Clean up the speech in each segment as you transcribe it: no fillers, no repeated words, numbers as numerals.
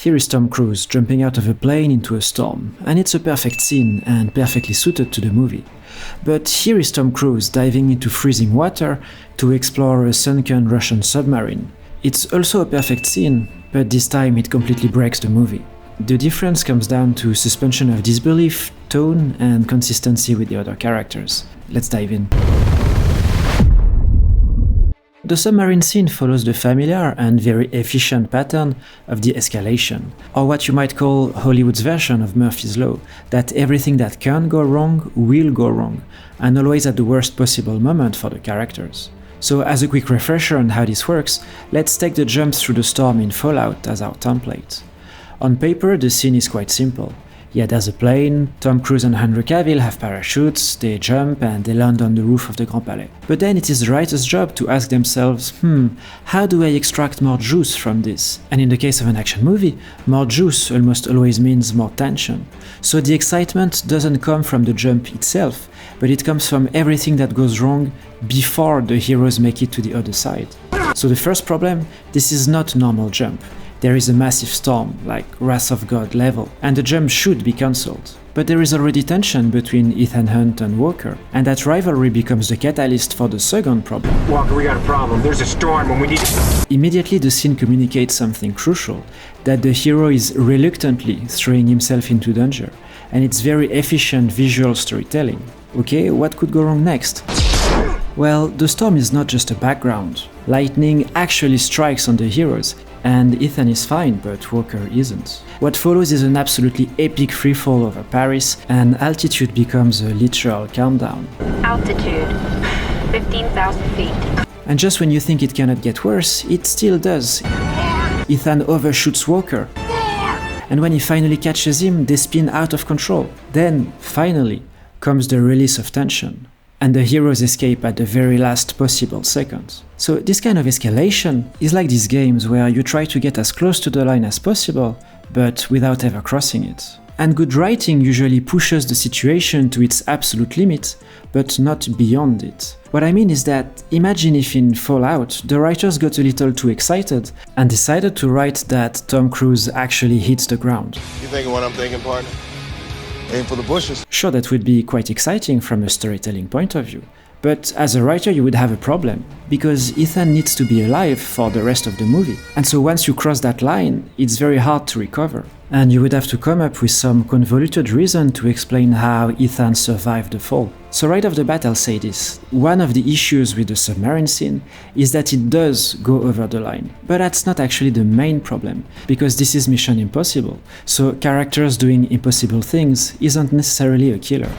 Here is Tom Cruise jumping out of a plane into a storm, and it's a perfect scene and perfectly suited to the movie. But here is Tom Cruise diving into freezing water to explore a sunken Russian submarine. It's also a perfect scene, but this time it completely breaks the movie. The difference comes down to suspension of disbelief, tone, and consistency with the other characters. Let's dive in. The submarine scene follows the familiar and very efficient pattern of the escalation, or what you might call Hollywood's version of Murphy's Law, that everything that can go wrong will go wrong, and always at the worst possible moment for the characters. So as a quick refresher on how this works, let's take the jump through the storm in Fallout as our template. On paper, the scene is quite simple. Yeah, there's a plane, Tom Cruise and Henry Cavill have parachutes, they jump and they land on the roof of the Grand Palais. But then it is the writer's job to ask themselves, how do I extract more juice from this? And in the case of an action movie, more juice almost always means more tension. So the excitement doesn't come from the jump itself, but it comes from everything that goes wrong before the heroes make it to the other side. So the first problem, this is not a normal jump. There is a massive storm, like Wrath of God level, and the jump should be cancelled. But there is already tension between Ethan Hunt and Walker, and that rivalry becomes the catalyst for the second problem. Walker, we got a problem. There's a storm and we need to... Immediately the scene communicates something crucial, that the hero is reluctantly throwing himself into danger, and it's very efficient visual storytelling. Okay, what could go wrong next? Well, the storm is not just a background. Lightning actually strikes on the heroes, and Ethan is fine, but Walker isn't. What follows is an absolutely epic freefall over Paris, and altitude becomes a literal countdown. Altitude, 15,000 feet. And just when you think it cannot get worse, it still does. Ethan overshoots Walker, and when he finally catches him, they spin out of control. Then, finally, comes the release of tension, and the heroes escape at the very last possible second. So this kind of escalation is like these games where you try to get as close to the line as possible, but without ever crossing it. And good writing usually pushes the situation to its absolute limit, but not beyond it. What I mean is that, imagine if in Fallout, the writers got a little too excited and decided to write that Tom Cruise actually hits the ground. You thinking what I'm thinking, partner? Aim for the bushes. Sure, that would be quite exciting from a storytelling point of view, but as a writer you would have a problem, because Ethan needs to be alive for the rest of the movie. And so once you cross that line, it's very hard to recover. And you would have to come up with some convoluted reason to explain how Ethan survived the fall. So right off the bat I'll say this. One of the issues with the submarine scene is that it does go over the line. But that's not actually the main problem, because this is Mission Impossible. So characters doing impossible things isn't necessarily a killer.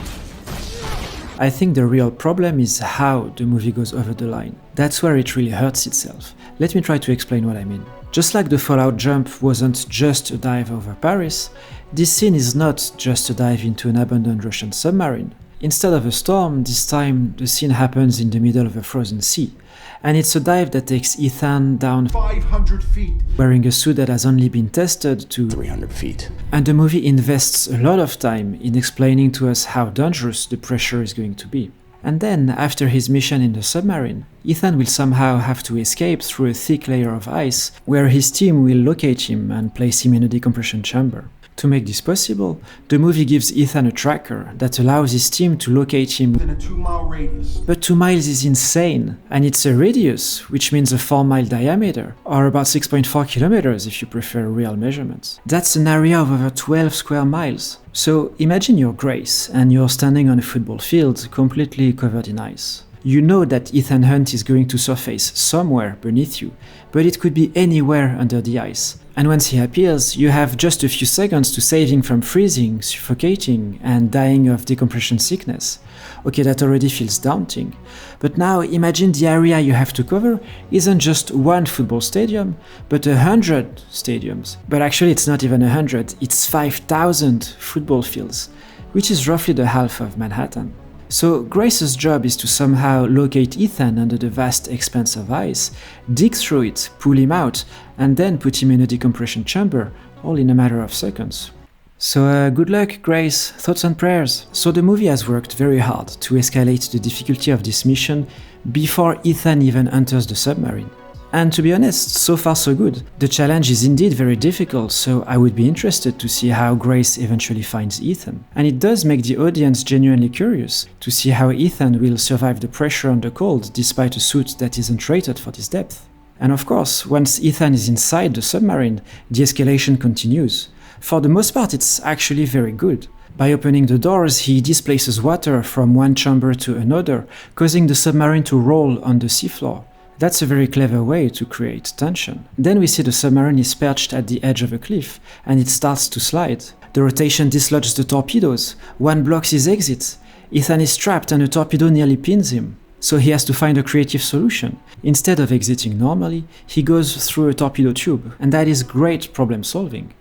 I think the real problem is how the movie goes over the line. That's where it really hurts itself. Let me try to explain what I mean. Just like the Fallout jump wasn't just a dive over Paris, this scene is not just a dive into an abandoned Russian submarine. Instead of a storm, this time the scene happens in the middle of a frozen sea. And it's a dive that takes Ethan down 500 feet. Wearing a suit that has only been tested to 300 feet. And the movie invests a lot of time in explaining to us how dangerous the pressure is going to be. And then, after his mission in the submarine, Ethan will somehow have to escape through a thick layer of ice, where his team will locate him and place him in a decompression chamber. To make this possible, the movie gives Ethan a tracker that allows his team to locate him Within a 2-mile radius. But 2 miles is insane, and it's a radius, which means a 4-mile diameter, or about 6.4 kilometers if you prefer real measurements. That's an area of over 12 square miles. So imagine you're Grace, and you're standing on a football field completely covered in ice. You know that Ethan Hunt is going to surface somewhere beneath you, but it could be anywhere under the ice. And once he appears, you have just a few seconds to save him from freezing, suffocating, and dying of decompression sickness. Okay, that already feels daunting. But now imagine the area you have to cover isn't just one football stadium, but 100 stadiums. But actually it's not even 100, it's 5,000 football fields, which is roughly the half of Manhattan. So Grace's job is to somehow locate Ethan under the vast expanse of ice, dig through it, pull him out, and then put him in a decompression chamber, all in a matter of seconds. So good luck, Grace, thoughts and prayers. So the movie has worked very hard to escalate the difficulty of this mission before Ethan even enters the submarine. And to be honest, so far so good. The challenge is indeed very difficult, so I would be interested to see how Grace eventually finds Ethan. And it does make the audience genuinely curious to see how Ethan will survive the pressure and the cold despite a suit that isn't rated for this depth. And of course, once Ethan is inside the submarine, the escalation continues. For the most part, it's actually very good. By opening the doors, he displaces water from one chamber to another, causing the submarine to roll on the seafloor. That's a very clever way to create tension. Then we see the submarine is perched at the edge of a cliff, and it starts to slide. The rotation dislodges the torpedoes. One blocks his exit. Ethan is trapped and a torpedo nearly pins him. So he has to find a creative solution. Instead of exiting normally, he goes through a torpedo tube, and that is great problem solving.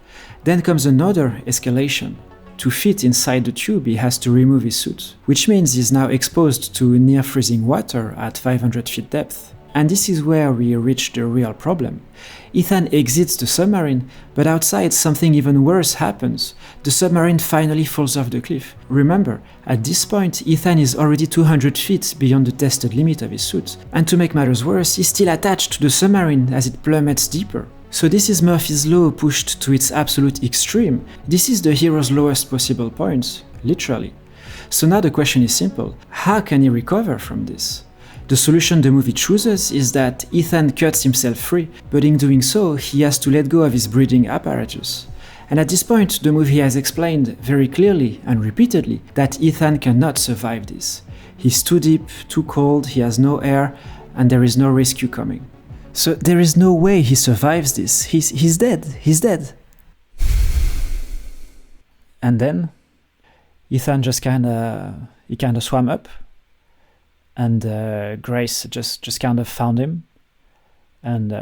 Then comes another escalation. To fit inside the tube, he has to remove his suit, which means he's now exposed to near freezing water at 500 feet depth. And this is where we reach the real problem. Ethan exits the submarine, but outside something even worse happens. The submarine finally falls off the cliff. Remember, at this point, Ethan is already 200 feet beyond the tested limit of his suit. And to make matters worse, he's still attached to the submarine as it plummets deeper. So this is Murphy's law pushed to its absolute extreme. This is the hero's lowest possible point, literally. So now the question is simple. How can he recover from this? The solution the movie chooses is that Ethan cuts himself free, but in doing so, he has to let go of his breathing apparatus. And at this point, the movie has explained very clearly and repeatedly that Ethan cannot survive this. He's too deep, too cold, he has no air, and there is no rescue coming. So there is no way he survives this. He's dead. He's dead. And then Ethan just kind of swam up, and Grace just kind of found him, and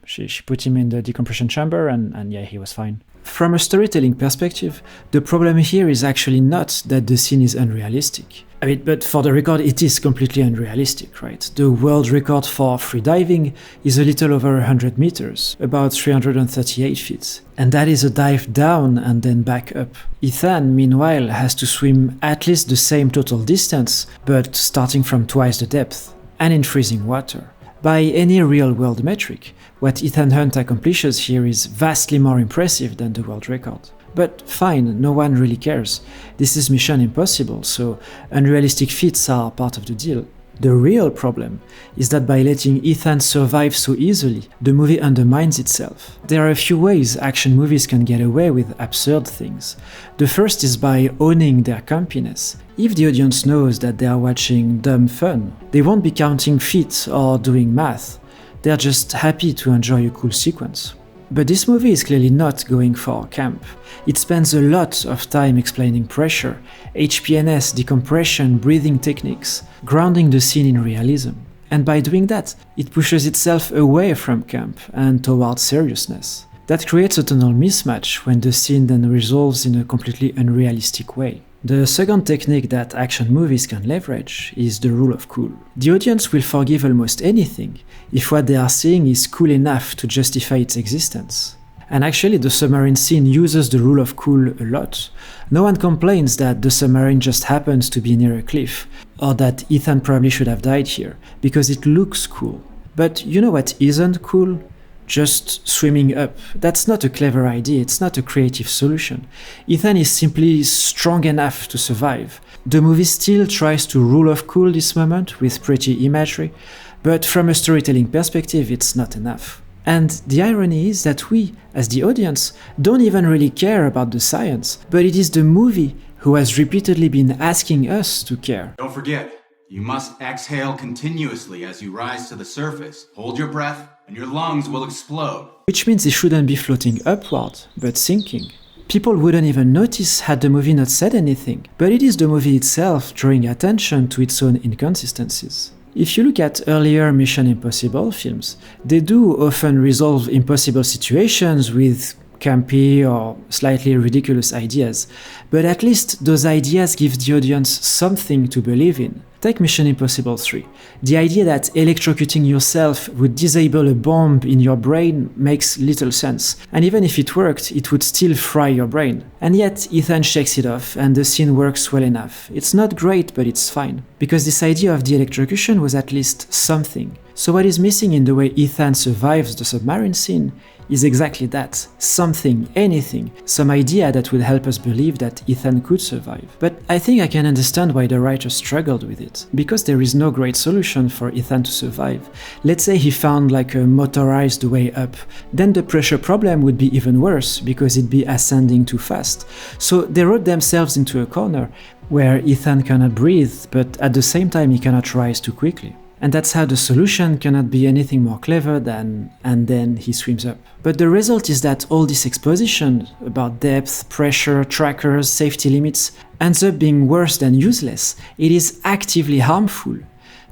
she put him in the decompression chamber, and he was fine. From a storytelling perspective, the problem here is actually not that the scene is unrealistic. But for the record, it is completely unrealistic, right? The world record for freediving is a little over 100 meters, about 338 feet. And that is a dive down and then back up. Ethan, meanwhile, has to swim at least the same total distance, but starting from twice the depth, and in freezing water. By any real-world metric, what Ethan Hunt accomplishes here is vastly more impressive than the world record. But fine, no one really cares. This is Mission Impossible, so unrealistic feats are part of the deal. The real problem is that by letting Ethan survive so easily, the movie undermines itself. There are a few ways action movies can get away with absurd things. The first is by owning their campiness. If the audience knows that they are watching dumb fun, they won't be counting feet or doing math. They're just happy to enjoy a cool sequence. But this movie is clearly not going for camp. It spends a lot of time explaining pressure, HPNS, decompression, breathing techniques, grounding the scene in realism. And by doing that, it pushes itself away from camp and towards seriousness. That creates a tonal mismatch when the scene then resolves in a completely unrealistic way. The second technique that action movies can leverage is the rule of cool. The audience will forgive almost anything if what they are seeing is cool enough to justify its existence. And actually, the submarine scene uses the rule of cool a lot. No one complains that the submarine just happens to be near a cliff, or that Ethan probably should have died here, because it looks cool. But you know what isn't cool? Just swimming up. That's not a clever idea, it's not a creative solution. Ethan is simply strong enough to survive. The movie still tries to rule of cool this moment with pretty imagery, but from a storytelling perspective, it's not enough. And the irony is that we, as the audience, don't even really care about the science, but it is the movie who has repeatedly been asking us to care. Don't forget, you must exhale continuously as you rise to the surface. Hold your breath, and your lungs will explode. Which means it shouldn't be floating upward, but sinking. People wouldn't even notice had the movie not said anything, but it is the movie itself drawing attention to its own inconsistencies. If you look at earlier Mission Impossible films, they do often resolve impossible situations with campy or slightly ridiculous ideas, but at least those ideas give the audience something to believe in. Take Mission Impossible 3. The idea that electrocuting yourself would disable a bomb in your brain makes little sense, and even if it worked, it would still fry your brain. And yet, Ethan shakes it off, and the scene works well enough. It's not great, but it's fine. Because this idea of the electrocution was at least something. So what is missing in the way Ethan survives the submarine scene is exactly that. Something, anything, some idea that would help us believe that Ethan could survive. But I think I can understand why the writer struggled with it, because there is no great solution for Ethan to survive. Let's say he found like a motorized way up, then the pressure problem would be even worse because it'd be ascending too fast. So they wrote themselves into a corner where Ethan cannot breathe, but at the same time he cannot rise too quickly. And that's how the solution cannot be anything more clever than "and then he swims up." But the result is that all this exposition about depth, pressure, trackers, safety limits ends up being worse than useless. It is actively harmful.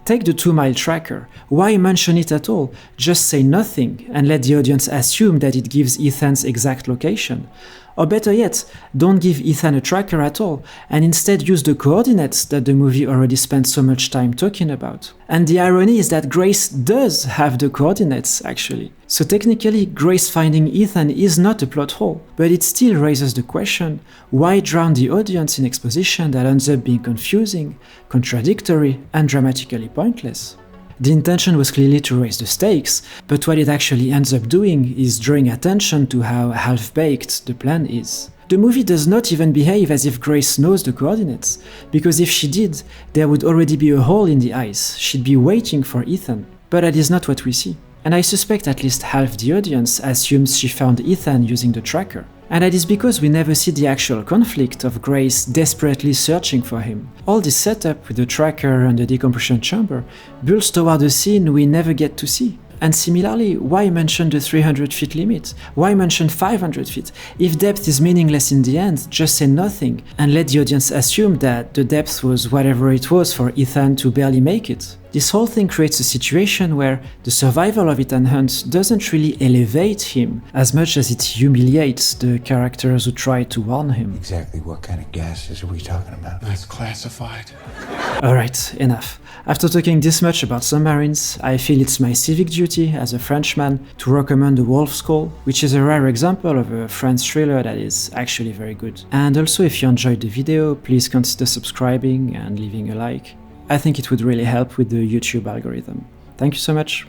Take the 2-mile tracker. Why mention it at all? Just say nothing and let the audience assume that it gives Ethan's exact location. Or better yet, don't give Ethan a tracker at all, and instead use the coordinates that the movie already spent so much time talking about. And the irony is that Grace does have the coordinates, actually. So technically, Grace finding Ethan is not a plot hole, but it still raises the question, why drown the audience in exposition that ends up being confusing, contradictory, and dramatically pointless? The intention was clearly to raise the stakes, but what it actually ends up doing is drawing attention to how half-baked the plan is. The movie does not even behave as if Grace knows the coordinates, because if she did, there would already be a hole in the ice, she'd be waiting for Ethan. But that is not what we see. And I suspect at least half the audience assumes she found Ethan using the tracker. And that is because we never see the actual conflict of Grace desperately searching for him. All this setup with the tracker and the decompression chamber builds toward a scene we never get to see. And similarly, why mention the 300 feet limit? Why mention 500 feet? If depth is meaningless in the end, just say nothing and let the audience assume that the depth was whatever it was for Ethan to barely make it. This whole thing creates a situation where the survival of Ethan Hunt doesn't really elevate him as much as it humiliates the characters who try to warn him. Exactly what kind of gases are we talking about? That's classified. Alright, enough. After talking this much about submarines, I feel it's my civic duty as a Frenchman to recommend The Wolf's Call, which is a rare example of a French thriller that is actually very good. And also, if you enjoyed the video, please consider subscribing and leaving a like. I think it would really help with the YouTube algorithm. Thank you so much.